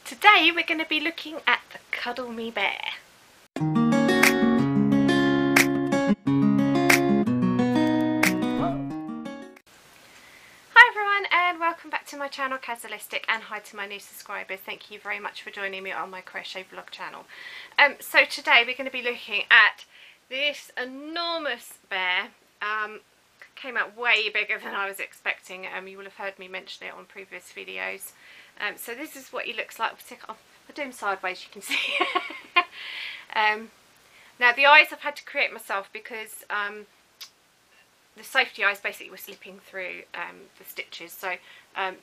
Today we're going to be looking at the Cuddle Me Bear. Hi everyone and welcome back to my channel Kazzalistic, and hi to my new subscribers. Thank you very much for joining me on my crochet vlog channel. So today we're going to be looking at this enormous bear. Came out way bigger than I was expecting. You will have heard me mention it on previous videos. So this is what he looks like. I'll do him sideways, you can see. Now the eyes I've had to create myself because the safety eyes basically were slipping through the stitches. So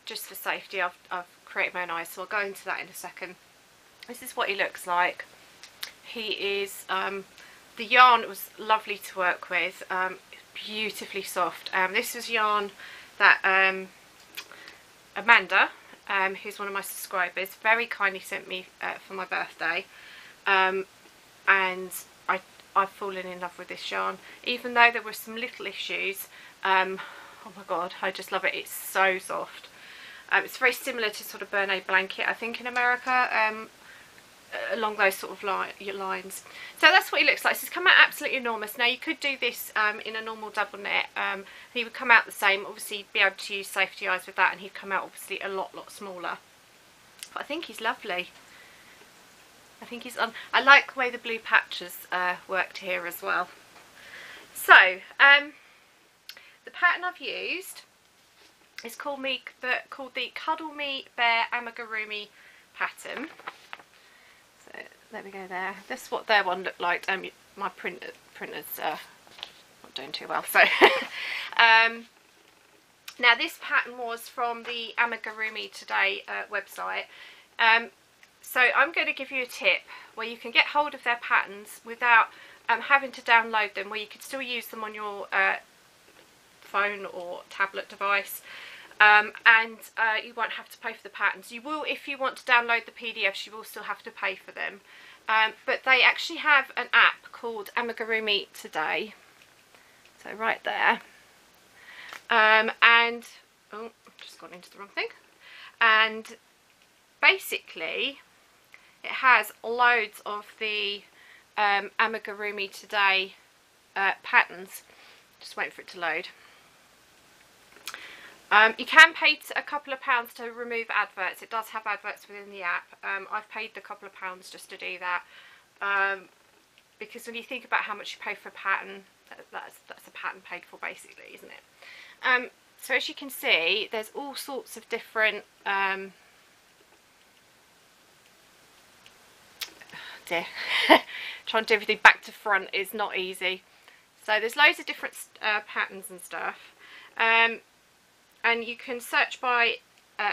just for safety I've created my own eyes, so I'll go into that in a second. This is what he looks like. He is, the yarn was lovely to work with, beautifully soft. This was yarn that Amanda, who's one of my subscribers, very kindly sent me for my birthday, and I've fallen in love with this yarn, even though there were some little issues. Oh my god, I just love it. It's so soft. It's very similar to sort of Bernay blanket, I think, in America, along those sort of lines. So that's what he looks like. So he's come out absolutely enormous. Now you could do this in a normal double knit. He would come out the same. Obviously you'd be able to use safety eyes with that, and he'd come out obviously a lot smaller. But I think he's lovely. I think he's I like the way the blue patches worked here as well. So the pattern I've used is called the Cuddle Me Bear Amigurumi pattern. So there we go there. This is what their one looked like. My printer's not doing too well. So now this pattern was from the Amigurumi Today website. So I'm going to give you a tip where you can get hold of their patterns without having to download them, where you could still use them on your phone or tablet device, and you won't have to pay for the patterns. You will, if you want to download the PDFs, you will still have to pay for them. But they actually have an app called Amigurumi Today. So right there. And oh, I've just gone into the wrong thing. And basically it has loads of the Amigurumi Today patterns. Just waiting for it to load. You can pay a couple of pounds to remove adverts. It does have adverts within the app. I've paid a couple of pounds just to do that, because when you think about how much you pay for a pattern, that's a pattern paid for basically, isn't it? So as you can see, there's all sorts of different trying to do everything back to front is not easy. So there's loads of different patterns and stuff, and you can search by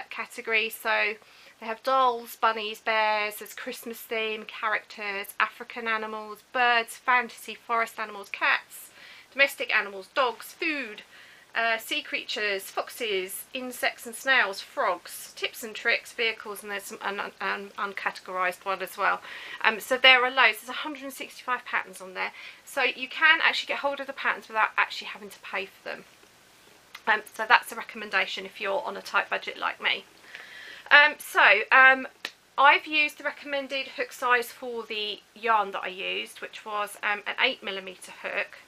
category. So they have dolls, bunnies, bears, there's Christmas theme, characters, African animals, birds, fantasy, forest animals, cats, domestic animals, dogs, food, sea creatures, foxes, insects and snails, frogs, tips and tricks, vehicles, and there's some uncategorised one as well. So there are loads. There's 165 patterns on there, so you can actually get hold of the patterns without actually having to pay for them. So that's a recommendation if you're on a tight budget like me. I've used the recommended hook size for the yarn that I used, which was an 8mm hook.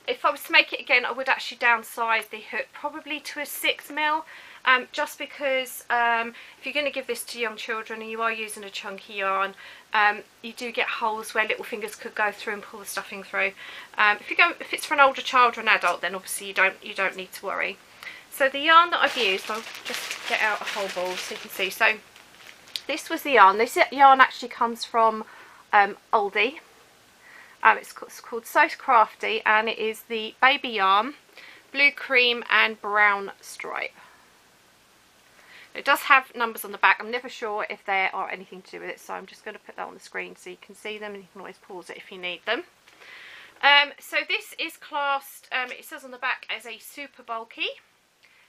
If I was to make it again, I would actually downsize the hook probably to a 6mm, just because if you're going to give this to young children and you are using a chunky yarn, you do get holes where little fingers could go through and pull the stuffing through. If it's for an older child or an adult, then obviously you don't need to worry. So the yarn that I've used, I'll just get out a whole ball so you can see. So this was the yarn. This yarn actually comes from Aldi. It's called So Crafty, and it is the baby yarn, blue cream and brown stripe. It does have numbers on the back. I'm never sure if there are anything to do with it, so I'm just going to put that on the screen so you can see them, and you can always pause it if you need them. So this is classed, it says on the back, as a super bulky,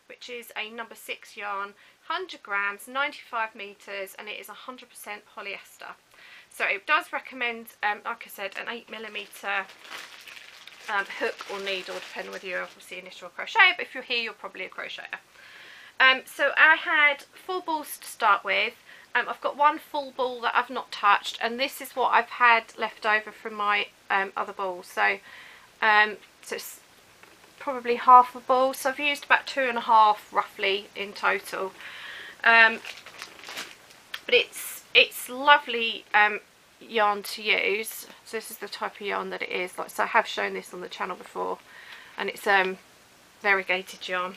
which is a number 6 yarn, 100 grams, 95 meters, and it is 100% polyester. So it does recommend, like I said, an 8mm hook or needle, depending whether you're obviously a knitter or crocheter, but if you're here, you're probably a crocheter. So I had 4 balls to start with, I've got one full ball that I've not touched, and this is what I've had left over from my other balls. So it's probably half a ball, so I've used about 2.5 roughly in total. But it's lovely yarn to use. So this is the type of yarn that it is. Like, so I have shown this on the channel before, and it's variegated yarn.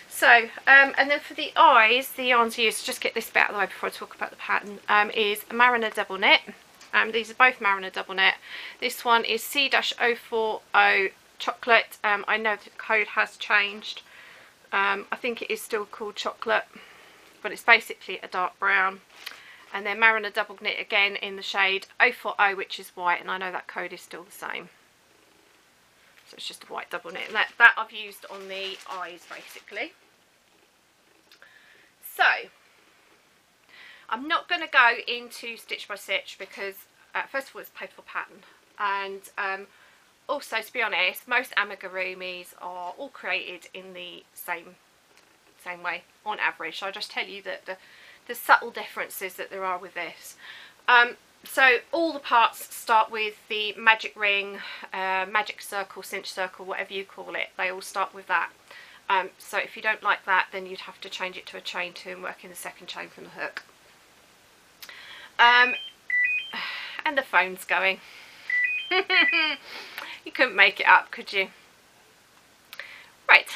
So and then for the eyes, the yarns used, just get this bit out of the way before I talk about the pattern, is a Mariner double knit. These are both Mariner double knit. This one is C-040 chocolate. I know the code has changed. I think it is still called chocolate, but it's basically a dark brown. And then Mariner double knit again in the shade 040, which is white, and I know that code is still the same. So it's just a white double knit, and that I've used on the eyes basically. So I'm not going to go into stitch by stitch because first of all it's a paid-for pattern, and also, to be honest, most amigurumis are all created in the same way on average. So I'll just tell you that the subtle differences that there are with this. So all the parts start with the magic ring, magic circle, cinch circle, whatever you call it. They all start with that. So if you don't like that, then you'd have to change it to a chain 2 and work in the second chain from the hook. And the phone's going. You couldn't make it up, could you? Right.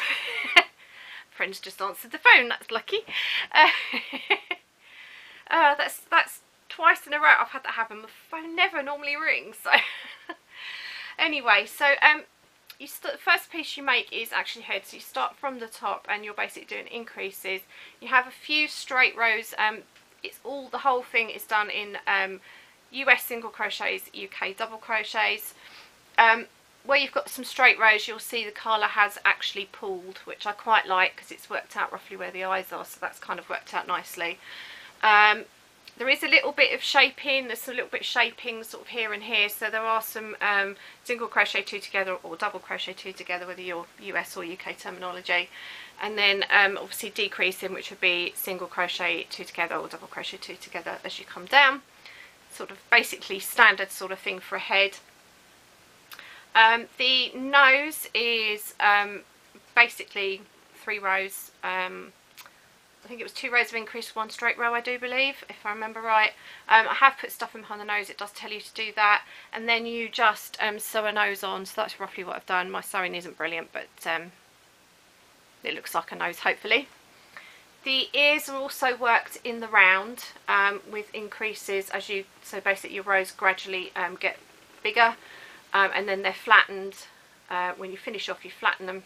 Friend's just answered the phone, that's lucky. That's twice in a row I've had that happen. My phone never normally rings. So anyway, so the first piece you make is actually head. So you start from the top and you're basically doing increases. You have a few straight rows. The whole thing is done in US single crochets, UK double crochets. Where you've got some straight rows, you'll see the colour has actually pulled, which I quite like because it's worked out roughly where the eyes are, so that's kind of worked out nicely. There is a little bit of shaping, there's a little bit of shaping sort of here and here, so there are some single crochet 2 together or double crochet 2 together, whether you're US or UK terminology, and then obviously decreasing, which would be single crochet 2 together or double crochet 2 together as you come down. Sort of basically standard sort of thing for a head. The nose is basically 3 rows. I think it was 2 rows of increase, 1 straight row, I do believe, if I remember right. I have put stuff in behind the nose, it does tell you to do that, and then you just sew a nose on. So that's roughly what I've done. My sewing isn't brilliant, but it looks like a nose, hopefully. The ears are also worked in the round with increases as you, so basically your rows gradually get bigger, and then they're flattened. When you finish off, you flatten them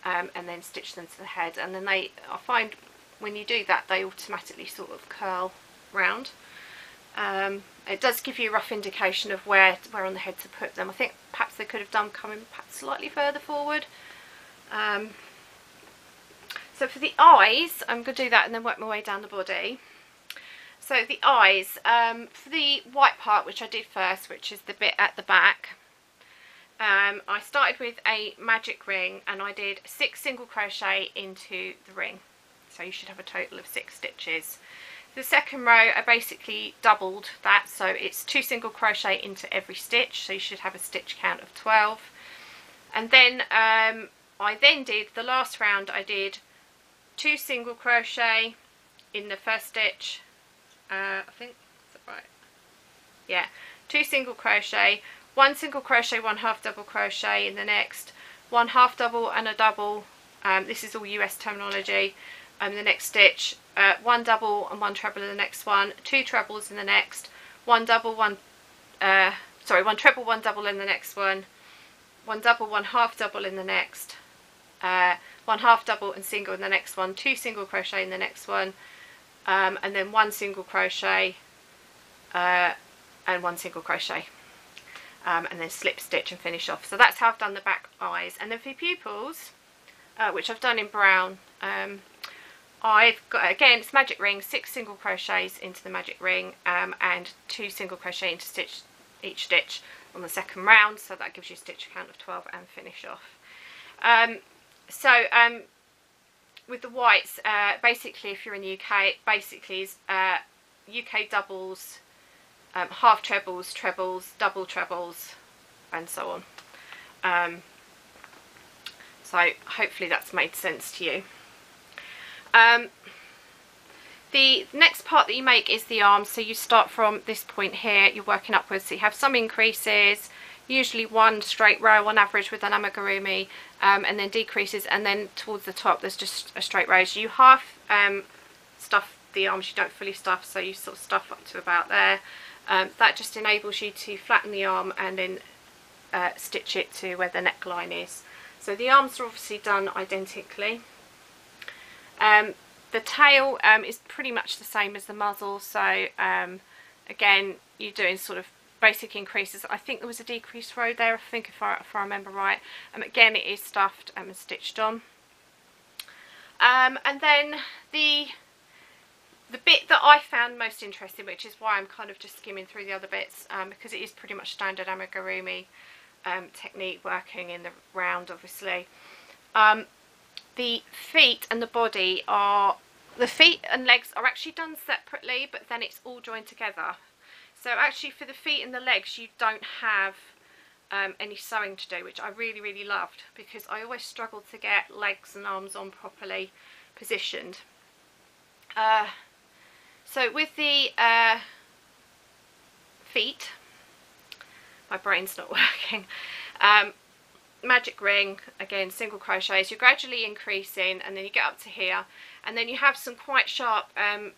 and then stitch them to the head, and then I find when you do that they automatically sort of curl round. It does give you a rough indication of where on the head to put them. I think perhaps they could have done coming perhaps slightly further forward. So for the eyes, I'm going to do that and then work my way down the body. So the eyes, for the white part, which I did first, which is the bit at the back, I started with a magic ring and I did 6 single crochet into the ring. So you should have a total of 6 stitches. The second row I basically doubled that, so it's 2 single crochet into every stitch, so you should have a stitch count of 12. And then I then did the last round, I did 2 single crochet in the first stitch, I think, is that right? Yeah, 2 single crochet, 1 single crochet, 1 half double crochet in the next, 1 half double and a double, this is all US terminology, the next stitch, 1 double and 1 treble in the next one, 2 trebles in the next, 1 double, 1 treble, 1 double in the next one, 1 double, 1 half double in the next, 1 half double and single in the next one, 2 single crochet in the next one, and then 1 single crochet and 1 single crochet, and then slip stitch and finish off. So that's how I've done the back eyes. And then for pupils, which I've done in brown, I've got, again, it's magic ring, 6 single crochets into the magic ring, and 2 single crochet into each stitch on the second round, so that gives you a stitch count of 12 and finish off. with the whites, basically if you're in the UK, it basically is UK doubles, half trebles, trebles, double trebles, and so on. So hopefully that's made sense to you. The next part that you make is the arms. So you start from this point here, you're working upwards, so you have some increases, usually one straight row on average with an amigurumi, and then decreases, and then towards the top there's just a straight row. So you half stuff the arms, you don't fully stuff, so you sort of stuff up to about there. That just enables you to flatten the arm and then stitch it to where the neckline is. So the arms are obviously done identically. The tail is pretty much the same as the muzzle, so again you're doing sort of basic increases. I think there was a decreased row there, I think, if I remember right. Again, it is stuffed and stitched on. And then the bit that I found most interesting, which is why I'm kind of just skimming through the other bits, because it is pretty much standard amigurumi technique, working in the round obviously. The feet and the body are, the feet and legs are actually done separately, but then it's all joined together. So actually for the feet and the legs you don't have any sewing to do, which I really, really loved, because I always struggled to get legs and arms on properly positioned. So with the feet, my brain's not working, magic ring, again single crochets, you're gradually increasing, and then you get up to here, and then you have some quite sharp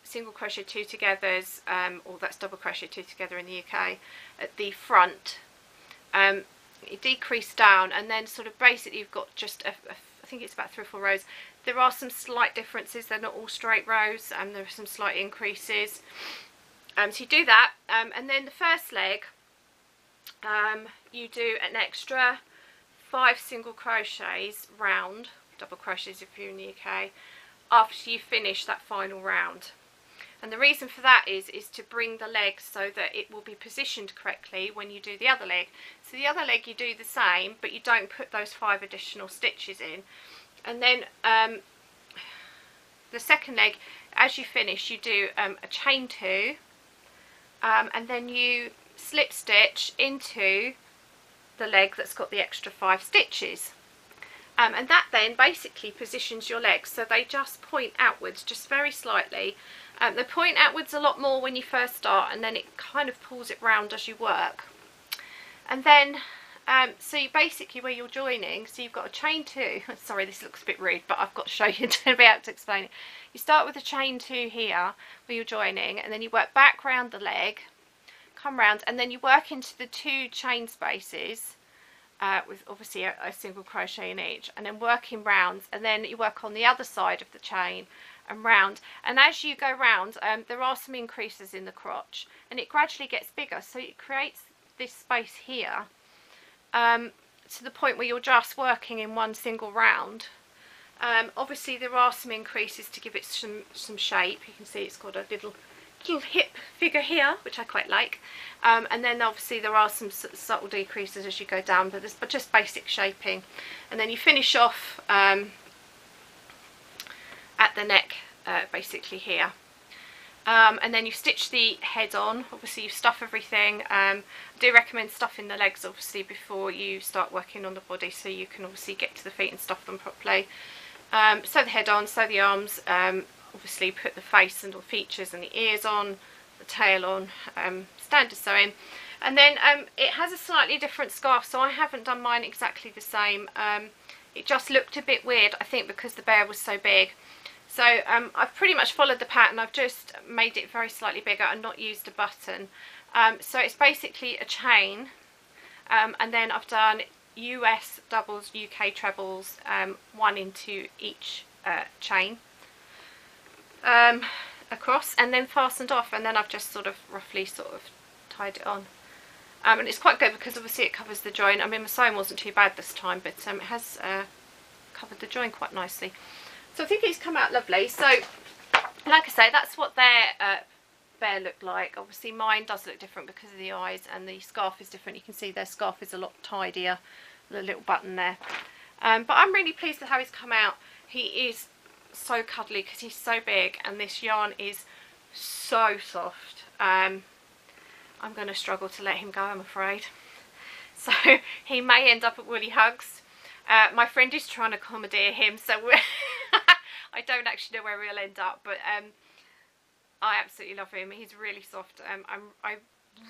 single crochet two togethers, or that's double crochet two together in the UK, at the front. You decrease down, and then sort of basically you've got just I think it's about 3 or 4 rows. There are some slight differences, they're not all straight rows, and there are some slight increases. So you do that, and then the first leg you do an extra 5 single crochets round, double crochets if you're in the UK, after you finish that final round. And the reason for that is to bring the leg so that it will be positioned correctly when you do the other leg. So the other leg you do the same, but you don't put those 5 additional stitches in. And then the second leg, as you finish, you do a chain 2, and then you slip stitch into the leg that's got the extra 5 stitches, and that then basically positions your legs so they just point outwards, just very slightly. They point outwards a lot more when you first start, and then it kind of pulls it round as you work. And then so you basically, where you're joining, so you've got a chain 2, sorry this looks a bit rude, but I've got to show you to be able to explain it. You start with a chain 2 here where you're joining, and then you work back round the leg, come round, and then you work into the 2 chain spaces with obviously a single crochet in each, and then working round, and then you work on the other side of the chain and round. And as you go round, there are some increases in the crotch, and it gradually gets bigger, so it creates this space here to the point where you're just working in one single round. Obviously there are some increases to give it some shape. You can see it's got a little hip figure here, which I quite like, and then obviously there are some subtle decreases as you go down, but just basic shaping. And then you finish off at the neck, basically here, and then you stitch the head on. Obviously you stuff everything. I do recommend stuffing the legs obviously before you start working on the body, so you can obviously get to the feet and stuff them properly. Sew the head on, sew the arms, obviously put the face and all the features and the ears on, the tail on, standard sewing. And then it has a slightly different scarf, so I haven't done mine exactly the same. It just looked a bit weird, I think, because the bear was so big. So I've pretty much followed the pattern. I've just made it very slightly bigger and not used a button. So it's basically a chain, and then I've done US doubles, UK trebles, 1 into each chain across, and then fastened off, and then I've just roughly tied it on. And it's quite good because obviously it covers the join. I mean, my sewing wasn't too bad this time, but it has covered the join quite nicely. So I think it's come out lovely. So like I say, that's what their bear looked like. Obviously mine does look different because of the eyes, and the scarf is different. You can see their scarf is a lot tidier, the little button there. But I'm really pleased with how he's come out. He is so cuddly because he's so big, and this yarn is so soft. I'm going to struggle to let him go, I'm afraid. So he may end up at Woolly Hugs. My friend is trying to commandeer him, so I don't actually know where he'll end up, but I absolutely love him. He's really soft. I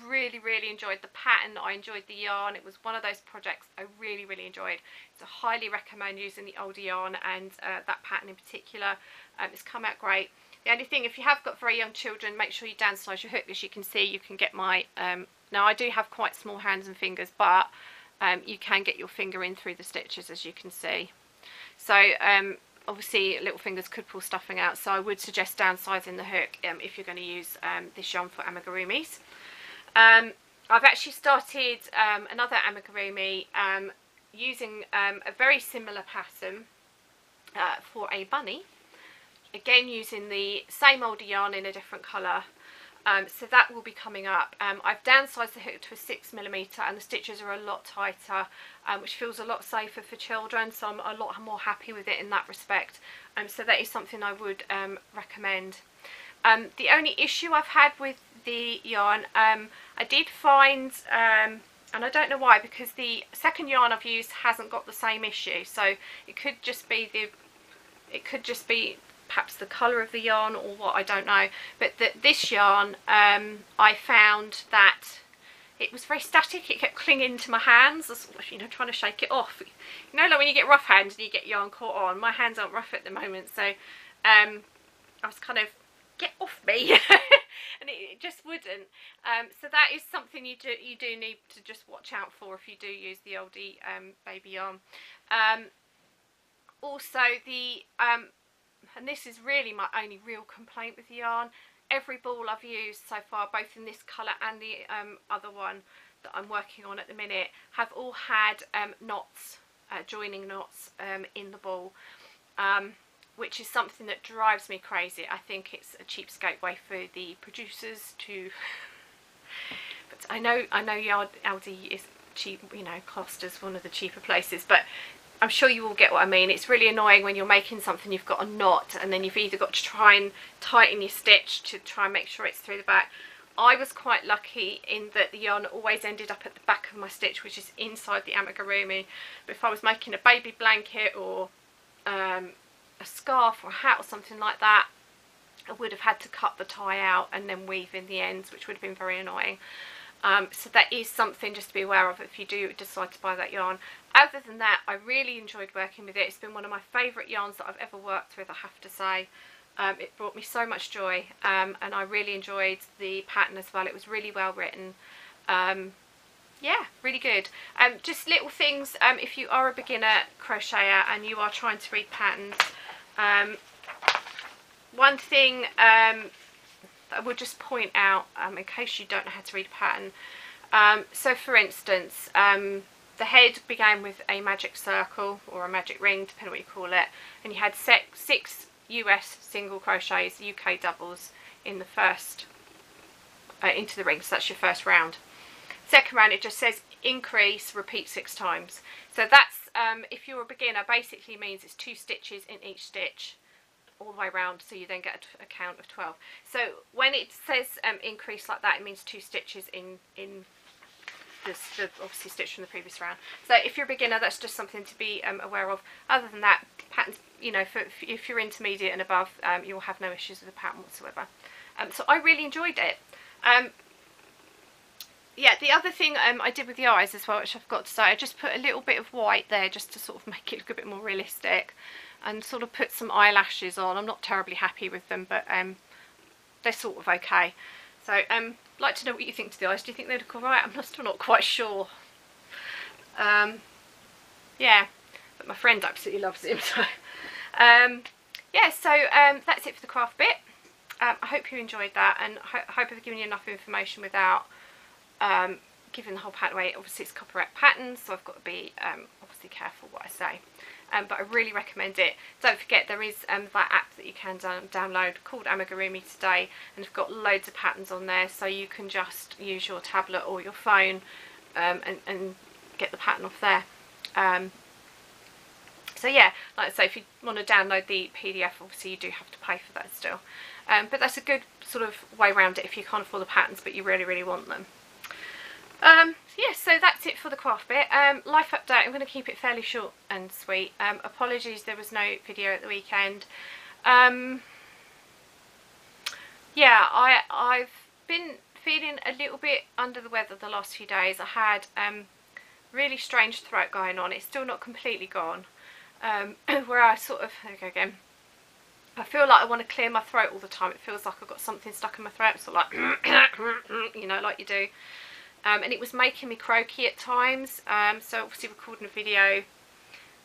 really enjoyed the pattern. I enjoyed the yarn. It was one of those projects I really enjoyed. So I highly recommend using the older yarn and that pattern in particular. It's come out great. The only thing, if you have got very young children, make sure you downsize your hook. As you can see, you can get my now I do have quite small hands and fingers, but you can get your finger in through the stitches, as you can see. So obviously little fingers could pull stuffing out, so I would suggest downsizing the hook if you're going to use this yarn for amigurumis. I've actually started another amigurumi using a very similar pattern for a bunny, again using the same older yarn in a different colour. So that will be coming up. I've downsized the hook to a 6mm, and the stitches are a lot tighter, which feels a lot safer for children, so I'm a lot more happy with it in that respect. So that is something I would recommend. The only issue I've had with the yarn, I did find, and I don't know why, because the second yarn I've used hasn't got the same issue, so it could just be perhaps the colour of the yarn or what, I don't know. But this yarn, I found that it was very static. It kept clinging to my hands, you know, trying to shake it off. You know, like when you get rough hands and you get yarn caught on. My hands aren't rough at the moment, so I was kind of, get off me, and it just wouldn't. So that is something you do need to just watch out for if you do use the oldie baby yarn. Also the and this is really my only real complaint with the yarn, every ball I've used so far, both in this colour and the other one that I'm working on at the minute, have all had knots, joining knots in the ball, which is something that drives me crazy. I think it's a cheapskate way for the producers to but I know Aldi is cheap, you know, cost as one of the cheaper places, but I'm sure you all get what I mean. It's really annoying when you're making something, you've got a knot, and then you've either got to try and tighten your stitch to try and make sure it's through the back. I was quite lucky in that the yarn always ended up at the back of my stitch, which is inside the amigurumi. But if I was making a baby blanket or a scarf or a hat or something like that, I would have had to cut the tie out and then weave in the ends, which would have been very annoying. So that is something just to be aware of if you do decide to buy that yarn. Other than that, I really enjoyed working with it. It's been one of my favourite yarns that I've ever worked with, I have to say. It brought me so much joy, and I really enjoyed the pattern as well. It was really well written. Yeah, really good. Just little things, if you are a beginner crocheter and you are trying to read patterns, one thing that I would just point out, in case you don't know how to read a pattern, so for instance, the head began with a magic circle or a magic ring, depending on what you call it, and you had 6 US single crochets, UK doubles in the first, into the ring, so that's your first round. Second round, it just says increase, repeat 6 times. So that's, if you're a beginner, basically means it's 2 stitches in each stitch all the way around, so you then get a count of 12. So when it says increase like that, it means 2 stitches in the obviously stitch from the previous round. So if you're a beginner, that's just something to be aware of. Other than that, patterns, you know, if you're intermediate and above, you'll have no issues with the pattern whatsoever. So I really enjoyed it. Yeah, the other thing I did with the eyes as well, which I forgot to say, I just put a little bit of white there just to sort of make it look a bit more realistic, and sort of put some eyelashes on. I'm not terribly happy with them, but they're sort of okay. So I'd like to know what you think to the eyes. Do you think they look alright? I'm still not quite sure. Yeah, but my friend absolutely loves him. So yeah, so that's it for the craft bit. I hope you enjoyed that, and I hope I've given you enough information without giving the whole pattern away. Obviously it's copyright patterns, so I've got to be obviously careful what I say. But I really recommend it. Don't forget, there is that app that you can download called Amigurumi Today, and it's got loads of patterns on there, so you can just use your tablet or your phone and get the pattern off there. So yeah, like I say, if you want to download the PDF, obviously you do have to pay for that still. But that's a good sort of way around it if you can't afford the patterns but you really, really want them. Yeah, so that's it for the craft bit. Life update, I'm going to keep it fairly short and sweet. Apologies there was no video at the weekend. Yeah, I've been feeling a little bit under the weather the last few days. I had really strange throat going on. It's still not completely gone. Where I sort of, there we go again. I feel like I want to clear my throat all the time. It feels like I've got something stuck in my throat, so like, you know, like you do. And it was making me croaky at times. So obviously recording a video,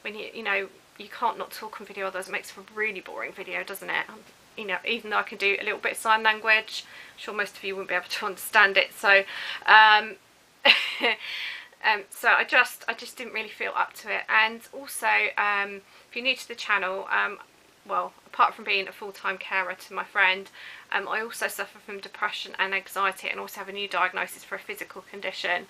when you know, you can't not talk on video, otherwise it makes for a really boring video, doesn't it? You know, even though I can do a little bit of sign language, I'm sure most of you wouldn't be able to understand it. So, so I just didn't really feel up to it. And also, if you're new to the channel, well, apart from being a full-time carer to my friend, I also suffer from depression and anxiety, and also have a new diagnosis for a physical condition.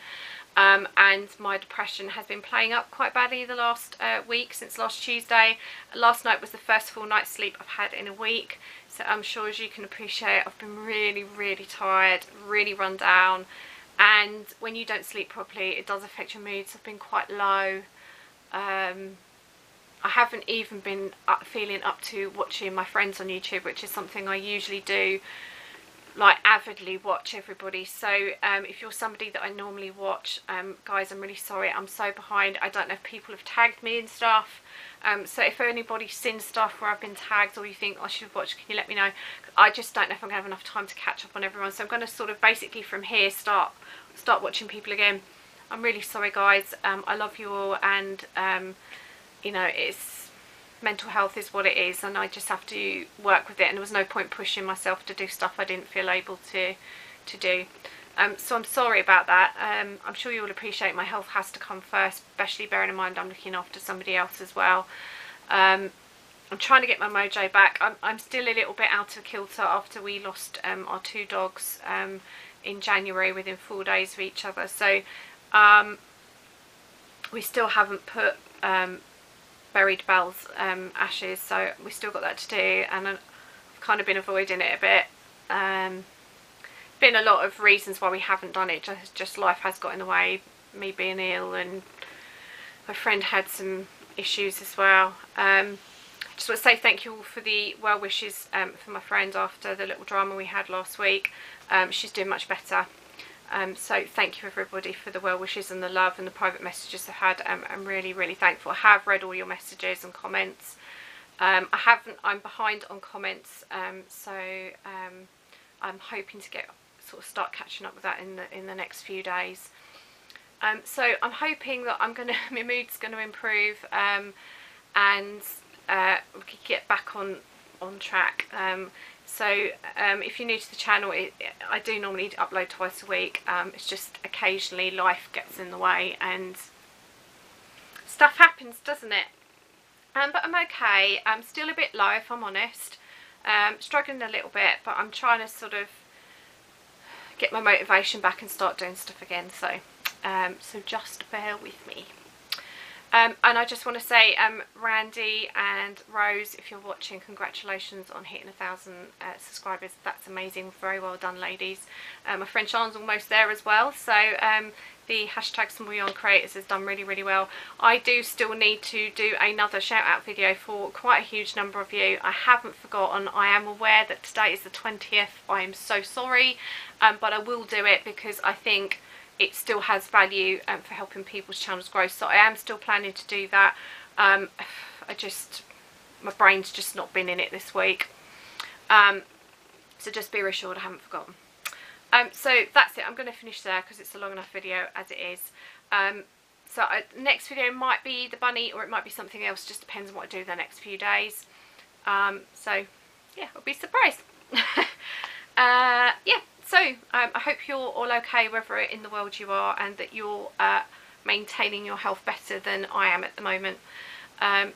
And my depression has been playing up quite badly the last week, since last Tuesday. Last night was the first full night's sleep I've had in a week, so I'm sure, as you can appreciate, I've been really, really tired, really run down. And when you don't sleep properly, it does affect your moods. I've been quite low. I haven't even been feeling up to watching my friends on YouTube, which is something I usually do, like avidly watch everybody. So if you're somebody that I normally watch, guys, I'm really sorry, I'm so behind. I don't know if people have tagged me and stuff. So if anybody's seen stuff where I've been tagged, or you think I should have watched, can you let me know? I just don't know if I'm going to have enough time to catch up on everyone. So I'm going to sort of basically from here start watching people again. I'm really sorry, guys. I love you all, and you know, it's, mental health is what it is, and I just have to work with it, and there was no point pushing myself to do stuff I didn't feel able to do. So I'm sorry about that. I'm sure you will appreciate my health has to come first, especially bearing in mind I'm looking after somebody else as well. I'm trying to get my mojo back. I'm still a little bit out of kilter after we lost our 2 dogs in January within 4 days of each other. So we still haven't put buried Belle's ashes, so we still got that to do, and I've kind of been avoiding it a bit. Been a lot of reasons why we haven't done it, just life has got in the way, me being ill, and my friend had some issues as well. Just want to say thank you all for the well wishes for my friend after the little drama we had last week. She's doing much better. So thank you everybody for the well wishes and the love and the private messages I've had. I'm really, really thankful. I have read all your messages and comments. I'm behind on comments, so I'm hoping to start catching up with that in the next few days. So I'm hoping that my mood's going to improve, and we could get back on track. So if you're new to the channel, I do normally upload twice a week. It's just occasionally life gets in the way and stuff happens, doesn't it? But I'm okay. I'm still a bit low, if I'm honest. Struggling a little bit, but I'm trying to sort of get my motivation back and start doing stuff again. So so just bear with me. And I just want to say, Randy and Rose, if you're watching, congratulations on hitting 1,000 subscribers. That's amazing. Very well done, ladies. My friend Sean's almost there as well. So the hashtag Small Yarn Creators has done really, really well. I do still need to do another shout out video for quite a huge number of you. I haven't forgotten. I am aware that today is the 20th. I am so sorry, but I will do it because I think it still has value for helping people's channels grow. So I am still planning to do that. My brain's just not been in it this week. So just be reassured I haven't forgotten. So that's it. I'm going to finish there because it's a long enough video as it is. So next video might be the bunny, or it might be something else. Just depends on what I do the next few days. So yeah, I'll be surprised. Yeah. So I hope you're all okay wherever in the world you are, and that you're maintaining your health better than I am at the moment.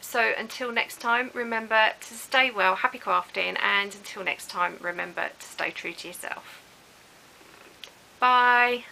So until next time, remember to stay well, happy crafting, and until next time, remember to stay true to yourself. Bye.